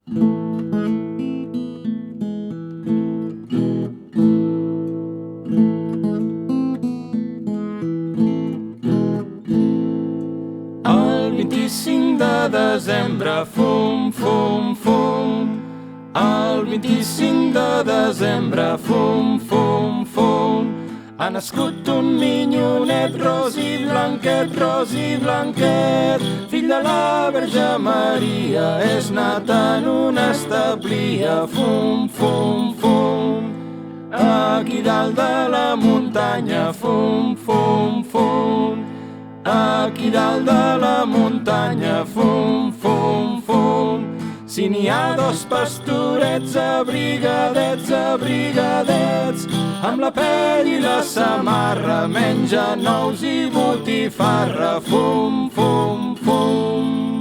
El 25 de desembre, fum, fum, fum. El 25 de desembre, fum, fum, fum. Ha nascut un minyonet ros i blanquet, fill de la Verge Maria, és nat en una establia, fum, fum, fum. Aquí dalt de la muntanya, fum, fum, fum. Aquí dalt de la muntanya, fum, fum, fum. Si n'hi ha dos pastorets abrigadets, amb la pell i la samarra, mengen ous i botifarra, fum, fum, fum.